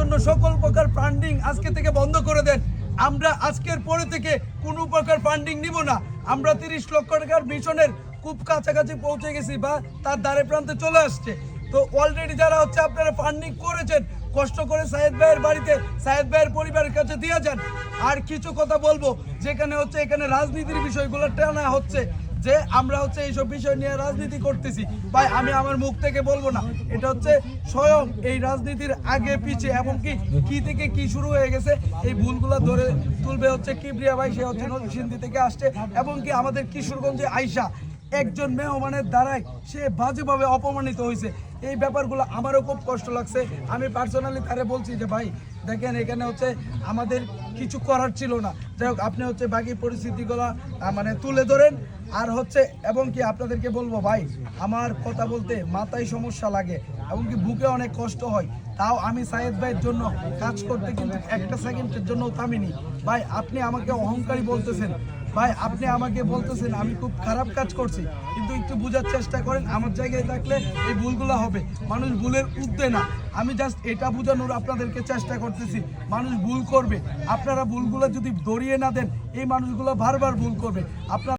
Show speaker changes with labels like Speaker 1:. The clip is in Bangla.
Speaker 1: জন্য সকল প্রকার ফান্ডিং আজকে থেকে বন্ধ করে দেন। আমরা আজকের পরে থেকে কোনো প্রকার ফান্ডিং নিব না। আমরা 30 লক্ষ টাকার মিশনের খুব কাছাকাছি পৌঁছে গেছি বা তার দ্বারে প্রান্তে চলে আসছে। তো অলরেডি যারা হচ্ছে আপনারা ফান্ডিং করেছেন, কষ্ট করে সায়েদ ভাইয়ের বাড়িতে সায়েদ ভাইয়ের পরিবারের কাছে দিয়ে যান। আর কিছু কথা বলবো, যেখানে হচ্ছে এখানে রাজনীতির বিষয়গুলো টানা হচ্ছে, যে আমরা হচ্ছে এইসব বিষয় নিয়ে রাজনীতি করতেছি, ভাই আমি আমার মুখ থেকে বলবো না। এটা হচ্ছে স্বয়ং এই রাজনীতির আগে পিছে এবং কি থেকে কি শুরু হয়ে গেছে, এই ভুলগুলো ধরে তুলবে হচ্ছে কিবরিয়া ভাই। সে হচ্ছে নরসিংদী থেকে আসছে এবং কি আমাদের কিশোরগঞ্জে আইসা একজন মেহমানের দ্বারাই সে বাজেভাবে অপমানিত হয়েছে। এই ব্যাপারগুলো আমারও খুব কষ্ট লাগছে। আমি পার্সোনালি তারে বলছি যে ভাই দেখেন, এখানে হচ্ছে আমাদের কিছু করার ছিল না। যাই হোক, আপনি হচ্ছে বাকি পরিস্থিতিগুলো মানে তুলে ধরেন। আর হচ্ছে এবং কি আপনাদেরকে বলবো ভাই, আমার কথা বলতে মাথায় সমস্যা লাগে এবং কি বুকে অনেক কষ্ট হয়। তাও আমি সায়েদ ভাইয়ের জন্য কাজ করতে কিন্তু একটা সেকেন্ডের জন্য থামিনি। ভাই আপনি আমাকে অহংকারী বলতেছেন, ভাই আপনি আমাকে বলতেছেন আমি খুব খারাপ কাজ করছি, কিন্তু একটু বোঝার চেষ্টা করেন। আমার জায়গায় থাকলে এই ভুলগুলো হবে। মানুষ ভুলের ঊর্ধ্বে না। আমি জাস্ট এটা বোঝানোর আপনাদেরকে চেষ্টা করতেছি, মানুষ ভুল করবে। আপনারা ভুলগুলো যদি ধরিয়ে না দেন, এই মানুষগুলো বারবার ভুল করবে। আপনার